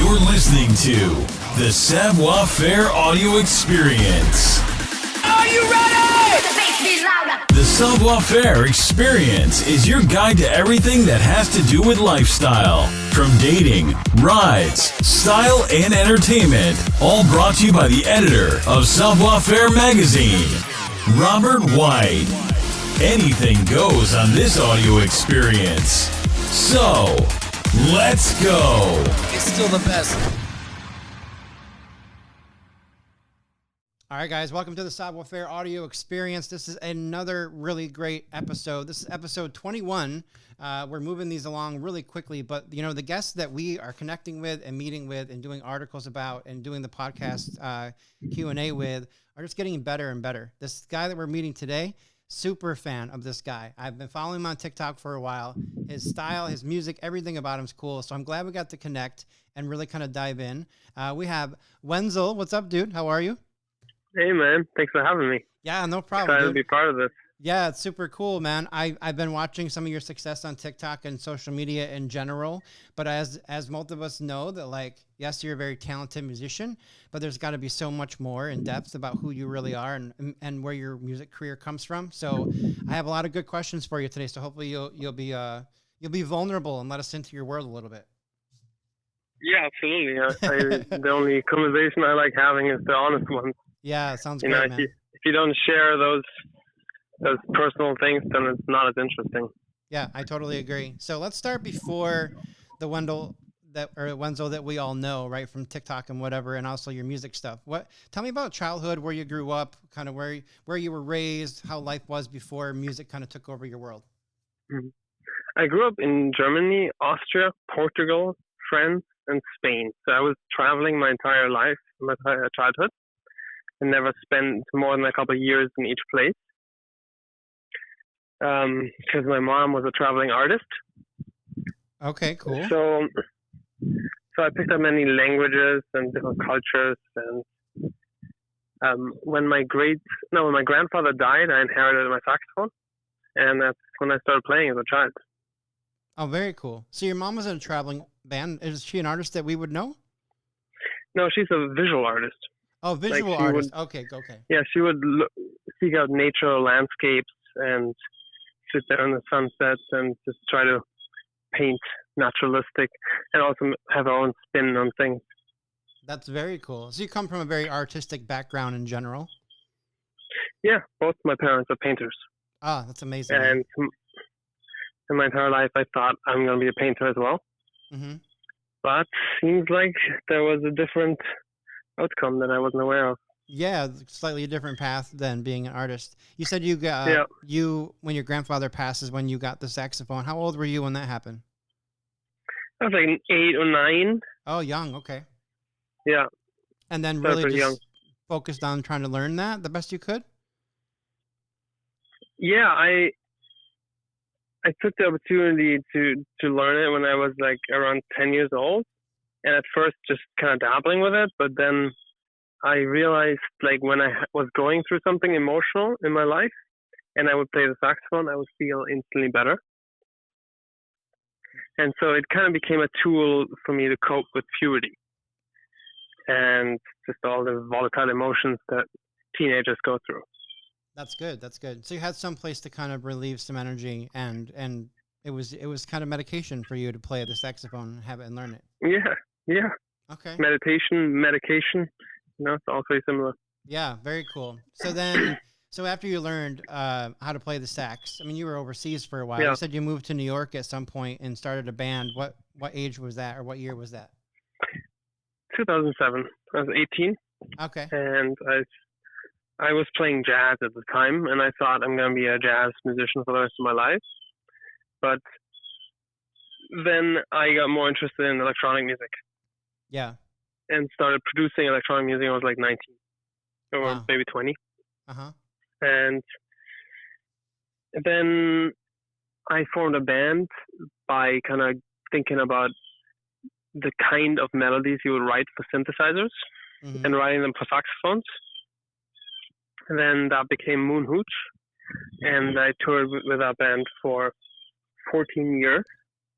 You're listening to the Savoir Faire audio experience. Are you ready? The Savoir Faire experience is your guide to everything that has to do with lifestyle. From dating, rides, style, and entertainment. All brought to you by the editor of Savoir Faire magazine, Robert White. Anything goes on this audio experience. So, let's go. It's still the best. All right, guys, welcome to the Savoir Faire audio experience. This is another really great episode. This is episode 21. We're moving these along really quickly, but you know, the guests that we are connecting with and meeting with and doing articles about and doing the podcast Q&A with are just getting better and better. This guy that we're meeting today, super fan of this guy. I've been following him on TikTok for a while. His style, his music, everything about him is cool. So I'm glad we got to connect and really kind of dive in. We have Wenzl. What's up, dude? How are you? Hey, man. Thanks for having me. Yeah, no problem. Excited Dude. to be part of this. Yeah, it's super cool, man. I've been watching some of your success on TikTok and social media in general. But as most of us know, that like, yes, you're a very talented musician, but there's got to be so much more in depth about who you really are and where your music career comes from. So I have a lot of good questions for you today. So hopefully you'll be vulnerable and let us into your world a little bit. Yeah, absolutely. The only conversation I like having is the honest ones. Yeah, it sounds great, man. If you don't share those personal things, then it's not as interesting. Yeah, I totally agree. So let's start before the Wenzl that we all know, right, from TikTok and whatever, and also your music stuff. Tell me about childhood, where you grew up, kind of where you were raised, how life was before music kind of took over your world. Mm-hmm. I grew up in Germany, Austria, Portugal, France, and Spain. So I was traveling my entire life, my entire childhood, and never spent more than a couple of years in each place. Because my mom was a traveling artist. Okay, cool. So I picked up many languages and different cultures. And when my grandfather died, I inherited my saxophone, and that's when I started playing as a child. Oh, very cool. So your mom was in a traveling band. Is she an artist that we would know? No, she's a visual artist. Oh, visual artist. Okay. Yeah, she would seek out nature, landscapes, and sit there on the sunsets and just try to paint naturalistic and also have her own spin on things. That's very cool. So you come from a very artistic background in general? Yeah, both my parents are painters. Ah, that's amazing. And in my entire life, I thought I'm going to be a painter as well. Mm-hmm. But seems like there was a different outcome that I wasn't aware of. Yeah, slightly a different path than being an artist. You said you got when your grandfather passes, when you got the saxophone. How old were you when that happened? I was like 8 or 9. Oh, young. Okay. Yeah. And then really just focused on trying to learn that the best you could? Yeah, I took the opportunity to learn it when I was like around 10 years old. And at first just kind of dabbling with it, but then I realized like when I was going through something emotional in my life and I would play the saxophone, I would feel instantly better. And so it kind of became a tool for me to cope with puberty and just all the volatile emotions that teenagers go through. That's good. That's good. So you had some place to kind of relieve some energy and it was kind of medication for you to play the saxophone and have it and learn it. Yeah. Okay. Medication, it's all very similar. Yeah, very cool. So after you learned how to play the sax, I mean, you were overseas for a while. Yeah. You said you moved to New York at some point and started a band. What age was that, or what year was that? 2007. I was 18. Okay. And I was playing jazz at the time, and I thought I'm going to be a jazz musician for the rest of my life. But then I got more interested in electronic music. Yeah. And started producing electronic music when I was like 19 or maybe 20. Uh-huh. And then I formed a band by kind of thinking about the kind of melodies you would write for synthesizers and writing them for saxophones. And then that became Moon Hooch. And I toured with our band for 14 years.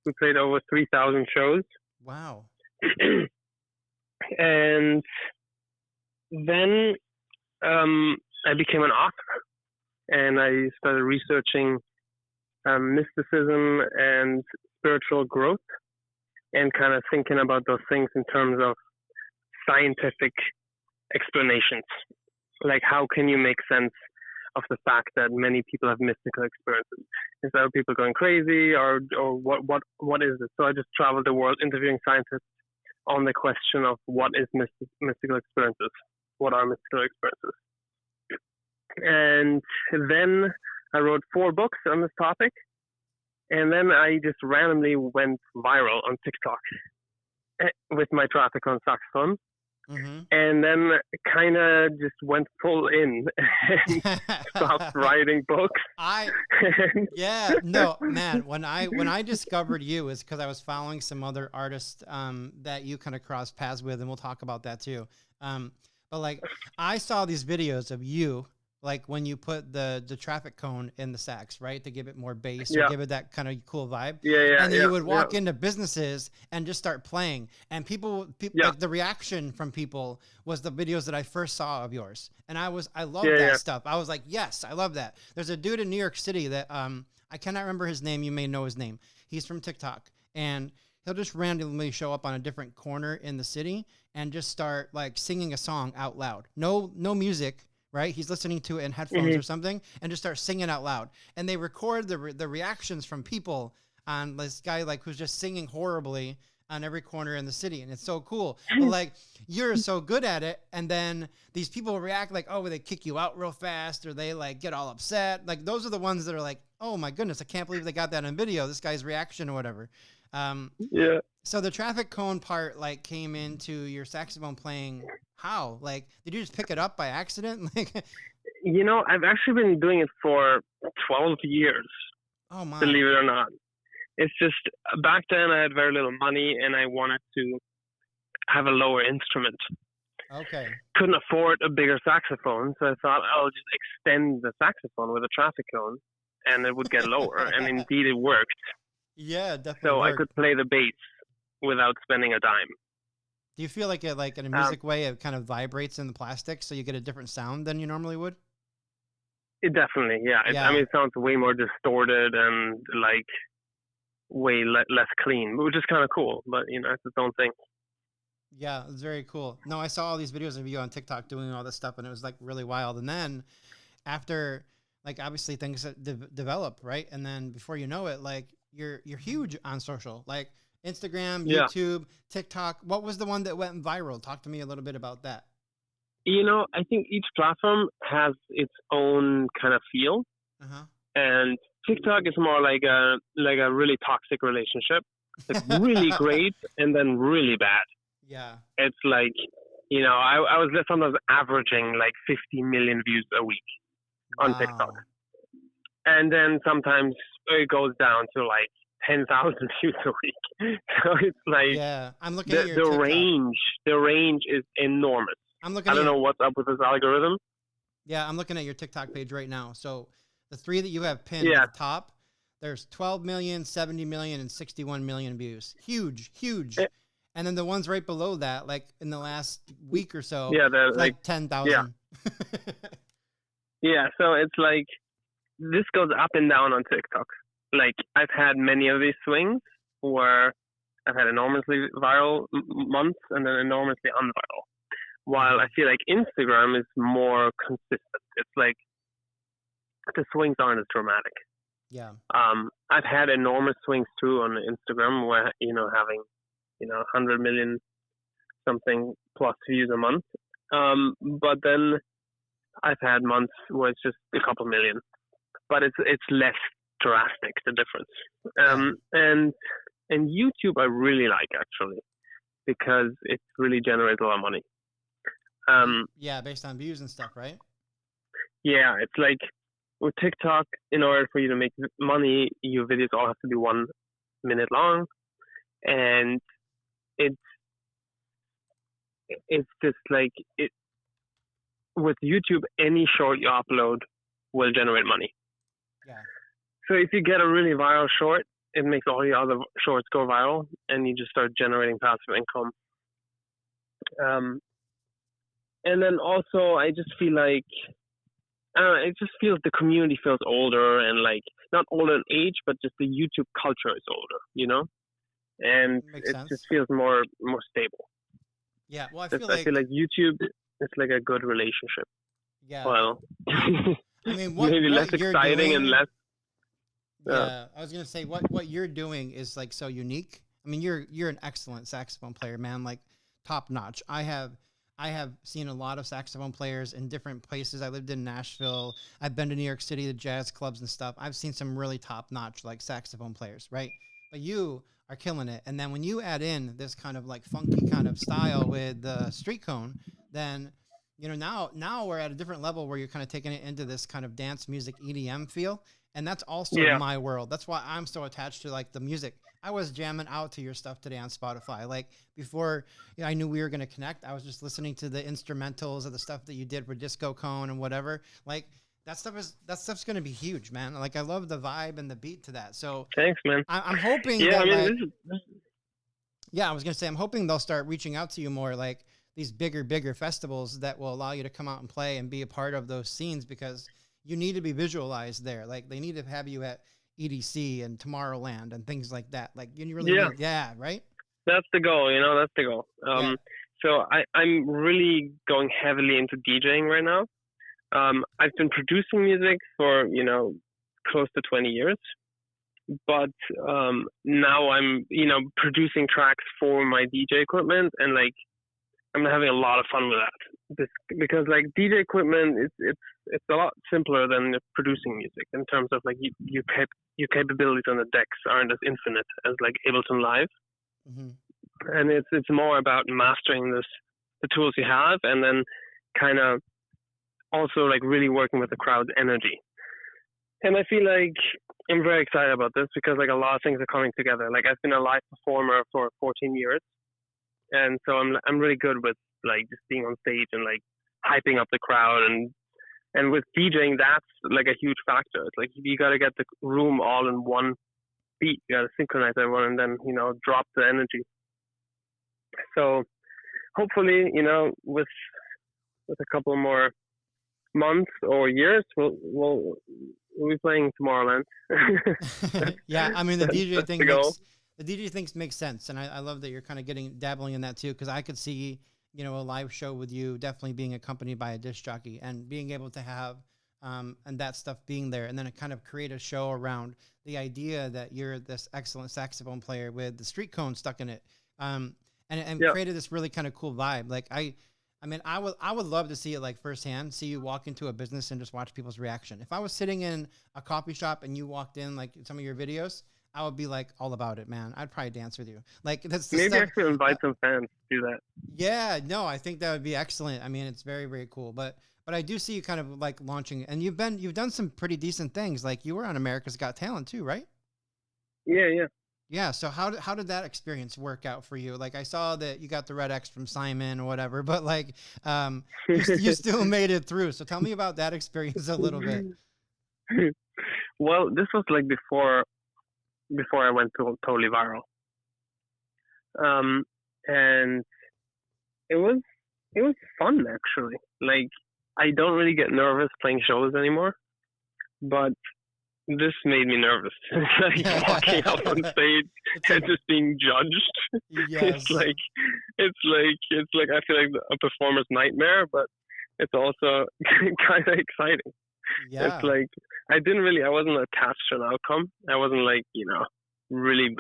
We played over 3,000 shows. Wow. And then I became an author, and I started researching mysticism and spiritual growth, and kind of thinking about those things in terms of scientific explanations. Like, how can you make sense of the fact that many people have mystical experiences? Is that people going crazy, or what is this? So I just traveled the world interviewing scientists on the question of what is mystical experiences, what are mystical experiences. And then I wrote 4 books on this topic, and then I just randomly went viral on TikTok with my saxophone saxophone. Mm-hmm. And then kind of just went full in and stopped writing books. When I discovered you is because I was following some other artists that you kind of crossed paths with, and we'll talk about that too. But like, I saw these videos of you, like when you put the traffic cone in the sax, right, to give it more bass or give it that kind of cool vibe. And then you would walk into businesses and just start playing, and people like, the reaction from people was the videos that I first saw of yours, and I loved that stuff. I was like, yes, I love that. There's a dude in New York City that I cannot remember his name. You may know his name. He's from TikTok, and he'll just randomly show up on a different corner in the city and just start like singing a song out loud. No music. Right, he's listening to it in headphones or something, and just start singing out loud. And they record the reactions from people on this guy like who's just singing horribly on every corner in the city, and it's so cool. But like, you're so good at it, and then these people react like, oh, they kick you out real fast, or they like get all upset. Like, those are the ones that are like, oh my goodness, I can't believe they got that on video. This guy's reaction or whatever. So the traffic cone part like came into your saxophone playing. How? Like, did you just pick it up by accident? Like, I've actually been doing it for 12 years. Oh my! Believe it or not, it's just back then I had very little money and I wanted to have a lower instrument. Okay. Couldn't afford a bigger saxophone, so I thought I'll just extend the saxophone with a traffic cone, and it would get lower. And indeed, it worked. Yeah, definitely. So worked. I could play the bass without spending a dime. Do you feel like it, like in a music way, it kind of vibrates in the plastic, so you get a different sound than you normally would? It definitely, yeah. I mean, it sounds way more distorted and like way less clean, which is kind of cool. But it's its own thing. Yeah, it's very cool. No, I saw all these videos of you on TikTok doing all this stuff, and it was like really wild. And then after, like, obviously things develop, right? And then before you know it, like you're huge on social, like Instagram, YouTube, TikTok. What was the one that went viral? Talk to me a little bit about that. I think each platform has its own kind of feel, and TikTok is more like a really toxic relationship. It's really great and then really bad. Yeah, it's like I was sometimes averaging like 50 million views a week on TikTok, and then sometimes it goes down to like 10,000 views a week. So it's like I'm looking at your the TikTok. The range is enormous. I don't know what's up with this algorithm. Yeah, I'm looking at your TikTok page right now. So the 3 that you have pinned at the top, there's 12 million, 70 million, and 61 million views. Huge. And then the ones right below that, like in the last week or so, they're like 10,000. Yeah, so it's like this goes up and down on TikTok. Like, I've had many of these swings where I've had enormously viral months and then enormously unviral. While I feel like Instagram is more consistent. It's like the swings aren't as dramatic. Yeah. I've had enormous swings too on Instagram where, having, 100 million something plus views a month. But then I've had months where it's just a couple million. But it's less drastic, the difference. And YouTube I really like, actually, because it really generates a lot of money. Based on views and stuff, right? Yeah, it's like with TikTok, in order for you to make money, your videos all have to be 1 minute long, and it's just like it. With YouTube, any short you upload will generate money. Yeah. So if you get a really viral short, it makes all your other shorts go viral, and you just start generating passive income. And then also I just feel like, I don't know, it just feels the community feels older, and like not older in age, but just the YouTube culture is older, and Makes it sense. just feels more stable. Yeah. Well, I I feel like YouTube is like a good relationship. yeah. Well, I mean, what maybe less you're exciting doing, and less. Yeah, I was gonna say what you're doing is like so unique. I mean, you're an excellent saxophone player, man. Like top notch. I have seen a lot of saxophone players in different places. I lived in Nashville. I've been to New York City, the jazz clubs and stuff. I've seen some really top notch like saxophone players, right? But you are killing it. And then when you add in this kind of like funky kind of style with the street cone, then now we're at a different level where you're kind of taking it into this kind of dance music EDM feel. And that's also Yeah. my world. That's why I'm so attached to like the music. I was jamming out to your stuff today on Spotify. Like before I knew we were going to connect, I was just listening to the instrumentals of the stuff that you did for Disco Cone and whatever. Like that stuff's going to be huge, man. Like I love the vibe and the beat to that. So Thanks, man. I'm hoping Yeah, that I mean, like, this is yeah, I was going to say, I'm hoping they'll start reaching out to you more, like these bigger festivals that will allow you to come out and play and be a part of those scenes, because you need to be visualized there. Like they need to have you at EDC and Tomorrowland and things like that. Like you really Yeah. need, yeah, right? that's the goal. That's the goal. Yeah. So I'm really going heavily into DJing right now. I've been producing music for close to 20 years, but now I'm producing tracks for my DJ equipment, and like I'm having a lot of fun with that. Because like DJ equipment, it's a lot simpler than producing music in terms of like your capabilities on the decks aren't as infinite as like Ableton Live, and it's more about mastering the tools you have, and then kind of also like really working with the crowd's energy. And I feel like I'm very excited about this because like a lot of things are coming together. Like I've been a live performer for 14 years. And so I'm really good with like just being on stage and like hyping up the crowd, and with DJing that's like a huge factor. It's like you got to get the room all in one beat. You got to synchronize everyone and then drop the energy. So hopefully with a couple more months or years we'll be playing Tomorrowland. Yeah, I mean the DJ That's thing the goal. the DJ things makes sense, and I love that you're kind of dabbling in that too, because I could see a live show with you definitely being accompanied by a disc jockey and being able to have and that stuff being there, and then it kind of create a show around the idea that you're this excellent saxophone player with the street cone stuck in it, and Yeah. created this really kind of cool vibe. Like I mean, I would love to see it like firsthand, see you walk into a business and just watch people's reaction. If I was sitting in a coffee shop and you walked in like some of your videos, I would be like all about it, man. I'd probably dance with you. Like that's the Maybe stuff. I should invite some fans to do that. Yeah, no, I think that would be excellent. I mean, it's very, very cool. But I do see you kind of like launching, and you've done some pretty decent things. Like you were on America's Got Talent too, right? Yeah. Yeah. So how did that experience work out for you? Like I saw that you got the Red X from Simon or whatever, but like you still made it through. So tell me about that experience a little bit. Well, this was like before I went totally viral, and it was fun actually. Like I don't really get nervous playing shows anymore, but this made me nervous. Like walking up on stage and just being judged. Yes. It's like I feel like a performer's nightmare, but it's also kind of exciting. Yeah. It's like I wasn't attached to an outcome. I wasn't like really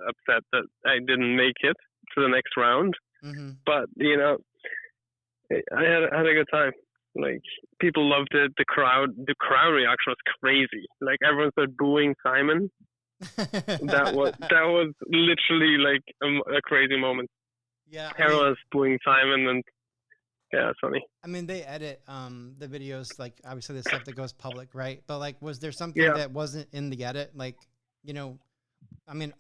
upset that I didn't make it to the next round. Mm-hmm. But I had a good time. Like people loved it. The crowd reaction was crazy. Like everyone started booing Simon. that was literally like a crazy moment. Yeah. Everyone was booing Simon, and yeah, it's funny. I mean, they edit the videos, like obviously the stuff that goes public, right? But like, was there something that wasn't in the edit? Like, I mean,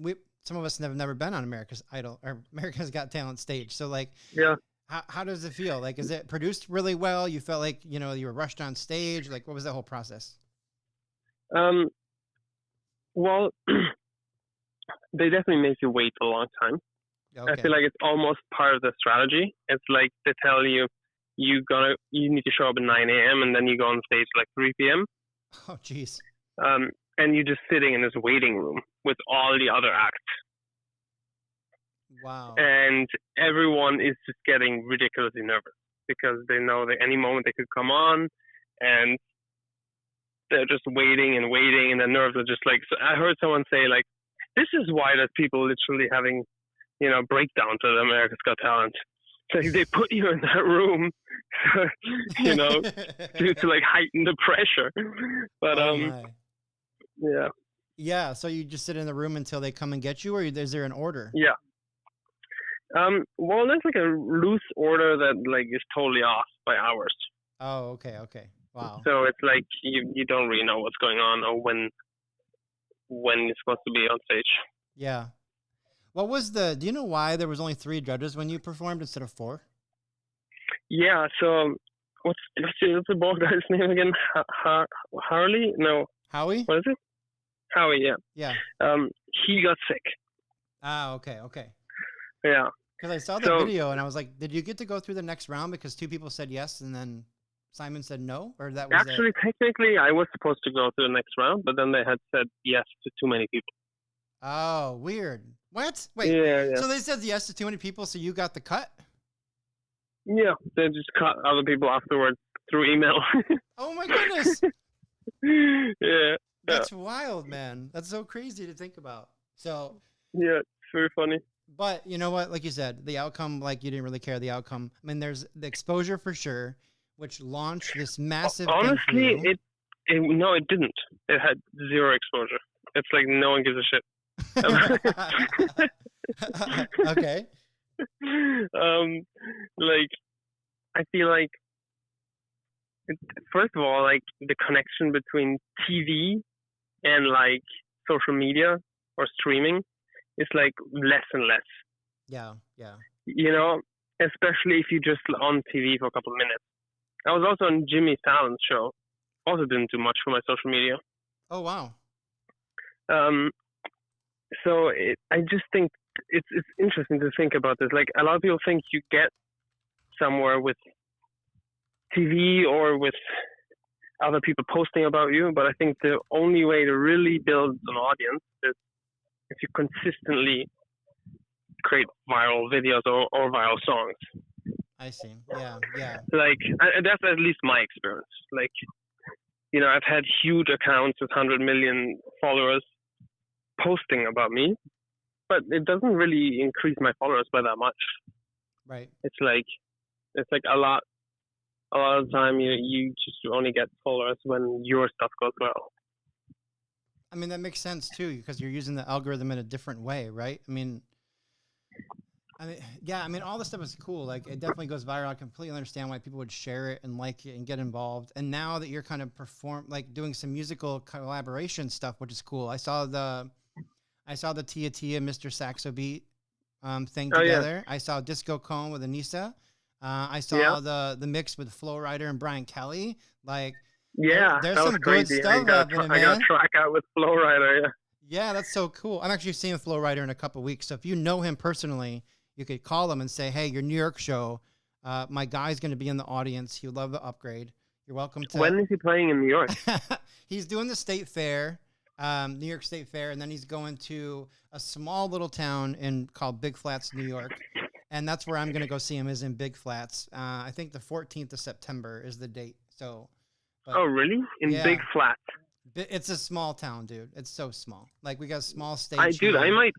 some of us have never been on America's Idol or America's Got Talent stage. So like, yeah. How does it feel? Like, is it produced really well? You felt like, you were rushed on stage? Like, what was that whole process? Well, they definitely make you wait a long time. Okay. I feel like it's almost part of the strategy. It's like they tell you you need to show up at 9 a.m. and then you go on stage like 3 p.m. Oh, jeez. And you're just sitting in this waiting room with all the other acts. Wow. And everyone is just getting ridiculously nervous because they know that any moment they could come on, and they're just waiting, and their nerves are just like. So I heard someone say like, "This is why there's people literally having, breakdowns at America's Got Talent. It's like they put you in that room, to like heighten the pressure." But yeah. Yeah. So you just sit in the room until they come and get you, or is there an order? Yeah. Well, there's like a loose order that like is totally off by hours. Oh, okay. Wow. So it's like you don't really know what's going on or when you're supposed to be on stage. Yeah. Do you know why there was only 3 judges when you performed instead of 4? Yeah. So what's the bald guy's name again? Harley? No. Howie? What is it? Howie. Yeah. Yeah. He got sick. Ah, okay. Yeah. Because I saw the video and I was like, did you get to go through the next round because 2 people said yes and then Simon said no? Or that was actually technically I was supposed to go to the next round, but then they had said yes to too many people. Oh, weird. What? Wait. Yeah. So they said yes to too many people, so you got the cut? Yeah, they just cut other people afterwards through email. Oh my goodness. Yeah. That's wild, man. That's so crazy to think about. So yeah, it's very funny. But you know what? Like you said, the outcome, like you didn't really care the outcome. I mean, there's the exposure for sure, which launched this massive. Honestly, it didn't. It had 0 exposure. It's like no one gives a shit. Okay. Like, I feel like, first of all, like the connection between TV and like social media or streaming is like less and less. Yeah. Especially if you're just on TV for a couple of minutes. I was also on Jimmy Fallon's show. Also didn't do much for my social media. Oh, wow. So I just think it's interesting to think about this. Like a lot of people think you get somewhere with TV or with other people posting about you, but I think the only way to really build an audience is if you consistently create viral videos or viral songs. I see. Yeah. Like that's at least my experience. Like, I've had huge accounts with 100 million followers posting about me, but it doesn't really increase my followers by that much. Right. It's like a lot of the time you just only get followers when your stuff goes well. I mean, that makes sense too, because you're using the algorithm in a different way, right? I mean, all this stuff is cool. Like, it definitely goes viral. I completely understand why people would share it and like it and get involved. And now that you're kind of doing some musical collaboration stuff, which is cool. I saw the Tia Tia Mr. Saxo Beat thing together. Yeah. I saw Disco Cone with Anissa. I saw the mix with Flo Rida and Brian Kelly. Like, there's some good stuff happening, man. I got a track out with Flo Rida. Yeah, that's so cool. I'm actually seeing Flo Rida in a couple of weeks. So if you know him personally, you could call him and say, "Hey, your New York show, my guy's going to be in the audience. He would love the upgrade. You're welcome to." When is he playing in New York? He's doing the State Fair, New York State Fair, and then he's going to a small little town called Big Flats, New York. And that's where I'm going to go see him, is in Big Flats. I think the 14th of September is the date. So. Oh, really? In Big Flats? It's a small town, dude. It's so small. Like, we got a small stage. I might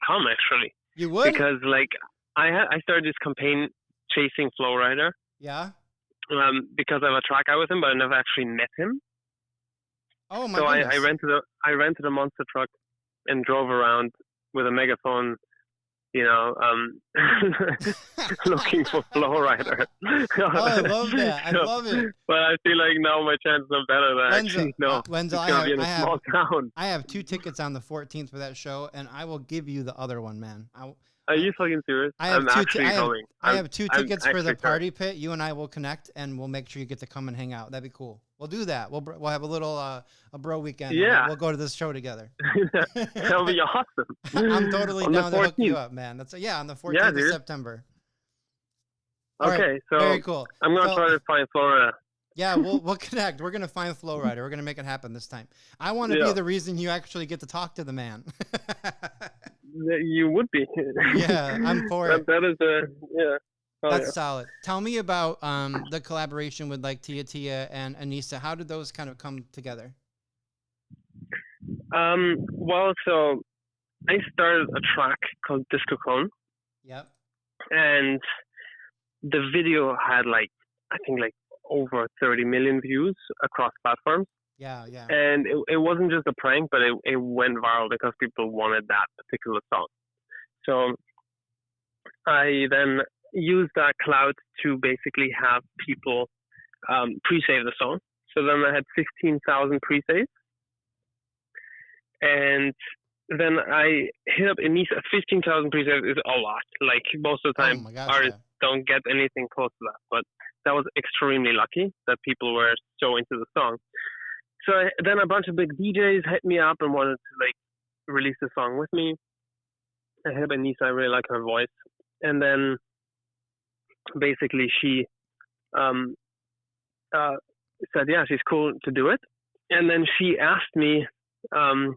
come, actually. You would? Because, like, I started this campaign chasing Flo Rida. Yeah? Because I have a track out with him, but I never actually met him. Oh, my goodness. So I rented a monster truck and drove around with a megaphone, looking for Flo Rida. Oh, I love that. I love it. But I feel like now my chances are better than actually Wenzl, a small town. I have 2 tickets on the 14th for that show, and I will give you the other one, man. Are you fucking serious? I have I'm two. actually going. I have two tickets for the actually party pit. You and I will connect, and we'll make sure you get to come and hang out. That'd be cool. We'll do that. We'll have a little a bro weekend. Yeah. We'll go to this show together. That'll be awesome. I'm totally On down the to hook you 14th. up, man. That's on the 14th of September. All Okay, right, so very cool. I'm gonna try to find Florida. Yeah, we'll connect. We're gonna find Flow Rider. We're gonna make it happen this time. I want to be the reason you actually get to talk to the man. You would be. Yeah, I'm for it. That is yeah. Oh, That's solid. Tell me about the collaboration with like Tia and Anissa. How did those kind of come together? Well, so I started a track called Saxocone. Yep. And the video had I think over 30 million views across platforms. Yeah, yeah. And it wasn't just a prank, but it went viral because people wanted that particular song. So I then used that cloud to basically have people pre-save the song. So then I had 16,000 pre-saves. And then I hit up Anissa. 15,000 pre-saves is a lot. Like most of the time, artists don't get anything close to that. But that was extremely lucky that people were so into the song. So then a bunch of big DJs hit me up and wanted to release the song with me. I hit up Anissa. I really like her voice. And then basically she said, yeah, she's cool to do it. And then she asked me, well,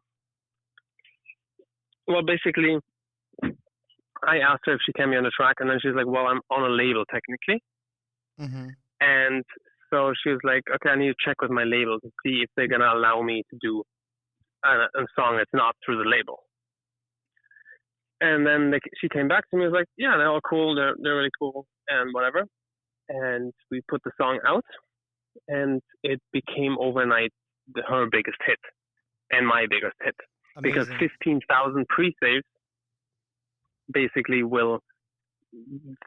basically, I asked her if she can be on the track, and then she's like, well, I'm on a label technically. Mm-hmm. And so she was like, okay, I need to check with my label to see if they're going to allow me to do a song that's not through the label. And then she came back to me and was like, yeah, they're all cool. They're really cool and whatever. And we put the song out, and it became overnight her biggest hit and my biggest hit. Amazing. Because 15,000 pre-saves basically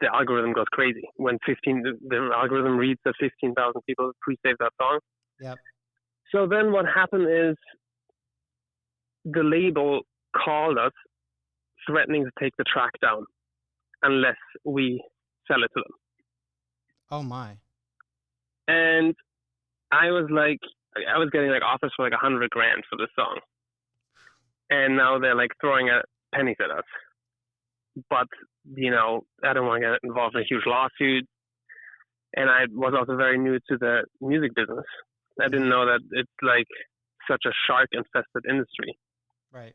the algorithm goes crazy. When the algorithm reads that 15,000 people pre-saved that song. Yep. So then what happened is the label called us threatening to take the track down unless we sell it to them. Oh my. And I was getting offers for $100,000 for this song. And now they're throwing pennies at us. But, I don't want to get involved in a huge lawsuit. And I was also very new to the music business. I didn't know that it's such a shark infested industry. Right.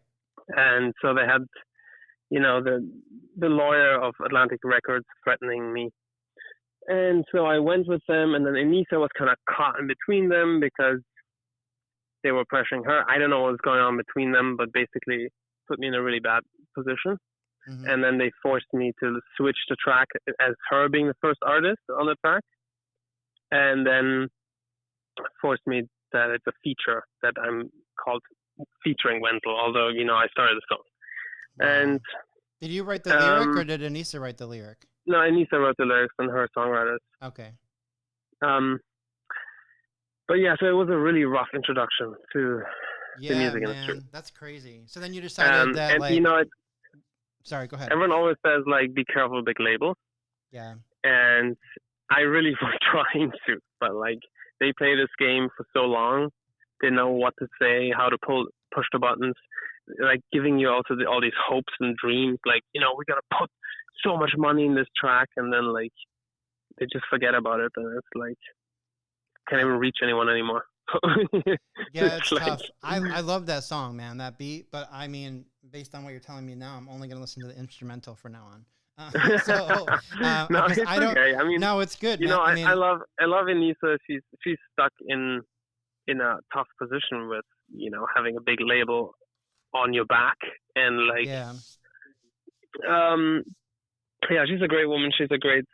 And so they had, the lawyer of Atlantic Records threatening me. And so I went with them, and then Anissa was kind of caught in between them because they were pressuring her. I don't know what was going on between them, but basically put me in a really bad position. Mm-hmm. And then they forced me to switch the track as her being the first artist on the track. And then forced me that it's a feature that I'm called featuring Wenzl, although, I started the song. Wow. And did you write the lyric or did Anissa write the lyric? No, Anissa wrote the lyrics and her songwriters. Okay. But yeah, so it was a really rough introduction to the music industry. That's crazy. So then you decided that, and sorry, go ahead. Everyone always says be careful with big labels. Yeah. And I really was trying to, but they play this game for so long, they know what to say, how to push the buttons, giving you also all these hopes and dreams, we're gonna put so much money in this track, and then they just forget about it, and it's can't even reach anyone anymore. Yeah, it's tough. I love that song, man, that beat, but I mean, based on what you're telling me now, I'm only gonna listen to the instrumental from now on. No, it's okay. I mean, no, it's good. I love Anissa. She's stuck in a tough position with having a big label on your back, and yeah, she's a great woman. She's a great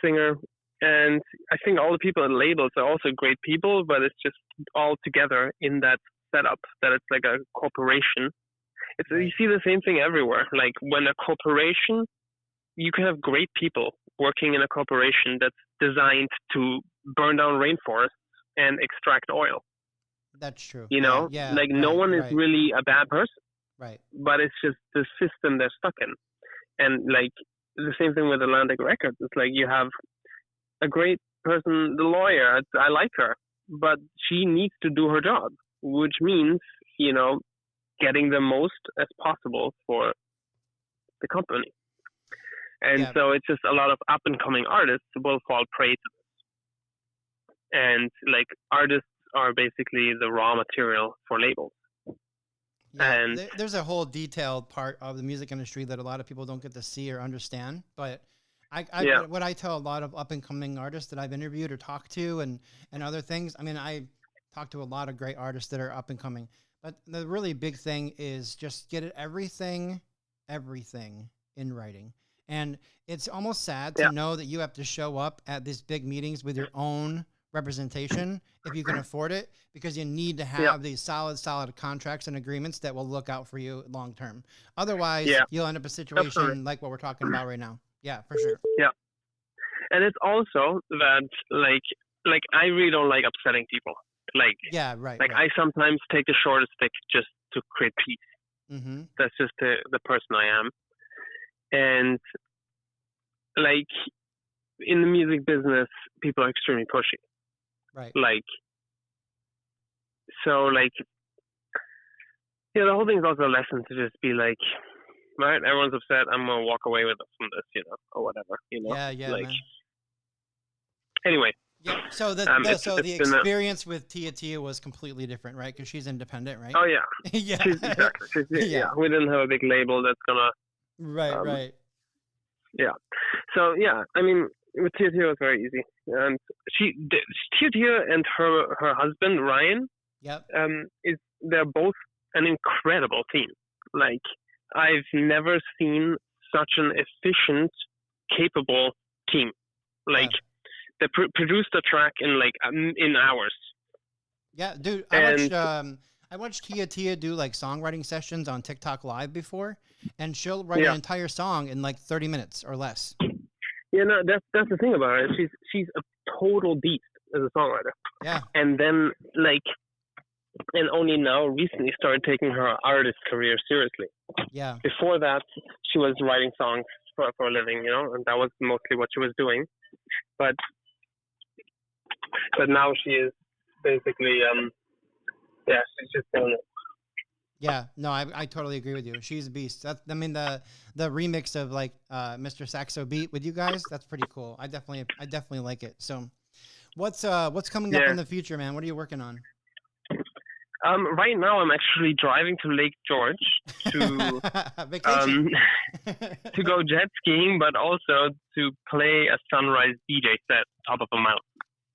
singer, and I think all the people at labels are also great people, but it's just all together in that setup that it's like a corporation. You see the same thing everywhere. When a corporation, you can have great people working in a corporation that's designed to burn down rainforests and extract oil. That's true. No one is really a bad person. Right. But it's just the system they're stuck in. And like the same thing with Atlantic Records. It's like you have a great person, the lawyer. I like her, but she needs to do her job, which means, you know, getting the most as possible for the company. And so it's just a lot of up and coming artists will fall prey to this. And like artists are basically the raw material for labels. Yeah, and there's a whole detailed part of the music industry that a lot of people don't get to see or understand. But what I tell a lot of up and coming artists that I've interviewed or talked to and other things, I mean, I talk to a lot of great artists that are up and coming, but the really big thing is just get everything in writing. And it's almost sad to know that you have to show up at these big meetings with your own representation if you can afford it, because you need to have these solid contracts and agreements that will look out for you long term. Otherwise, you'll end up in a situation like what we're talking about right now. Yeah, for sure. Yeah. And it's also that like I really don't like upsetting people. Like I sometimes take the shortest stick just to create peace. Mm-hmm. That's just the person I am. And like in the music business, people are extremely pushy. Right. Like, so like, yeah, the whole thing is also a lesson to just be like, right, everyone's upset, I'm going to walk away with from this, you know, or whatever, you know? Yeah, like, man. Anyway. Yeah, so the experience with Tia was completely different, right? Because she's independent, right? Oh, yeah. Yeah. Exactly. Yeah, we didn't have a big label that's going to... Right. Yeah. So, yeah, I mean, with Tia was very easy. And Tia and her husband, Ryan, they're both an incredible team. Like, I've never seen such an efficient, capable team. Like, they produced a track in hours. Yeah, dude, I watched Tia do like songwriting sessions on TikTok Live before, and she'll write an entire song in like 30 minutes or less. Yeah, no, that's the thing about her. She's a total beast as a songwriter. Yeah. And then and only now recently started taking her artist career seriously. Yeah. Before that, she was writing songs for a living, you know, and that was mostly what she was doing. But now she is basically she's just doing it. Yeah, no, I totally agree with you. She's a beast. The remix of like Mr. Saxo Beat with you guys, that's pretty cool. I definitely like it. So what's coming up in the future, man? What are you working on? Right now I'm actually driving to Lake George to to go jet skiing, but also to play a sunrise DJ set top of a mountain.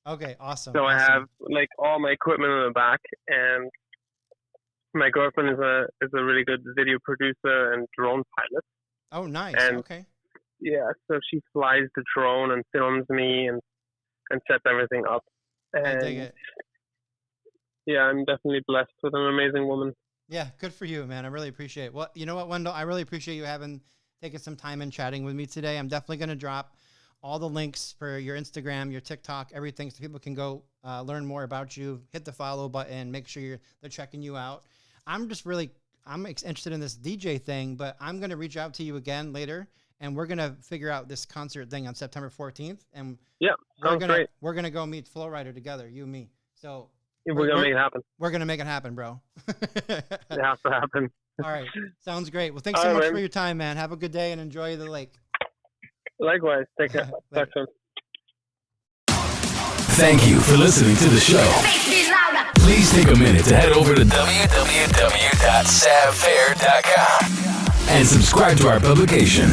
Okay, awesome. So I have like all my equipment in the back, and my girlfriend is a really good video producer and drone pilot. Oh, nice. And, okay. Yeah, so she flies the drone and films me and sets everything up. And I dig it. Yeah, I'm definitely blessed with an amazing woman. Yeah, good for you, man. I really appreciate it. Well, you know what, Wendell? I really appreciate you taking some time and chatting with me today. I'm definitely going to drop all the links for your Instagram, your TikTok, everything, so people can go learn more about you. Hit the follow button. Make sure they're checking you out. I'm interested in this DJ thing, but I'm going to reach out to you again later, and we're going to figure out this concert thing on September 14th. And great. We're going to go meet Flowrider together, you and me. So we're going to make it happen. We're going to make it happen, bro. It has to happen. All right. Sounds great. Well, thanks so much for your time, man. Have a good day and enjoy the lake. Likewise. Take care. Talk soon. Thank you for listening to the show. Please take a minute to head over to www.savoir.com and subscribe to our publication.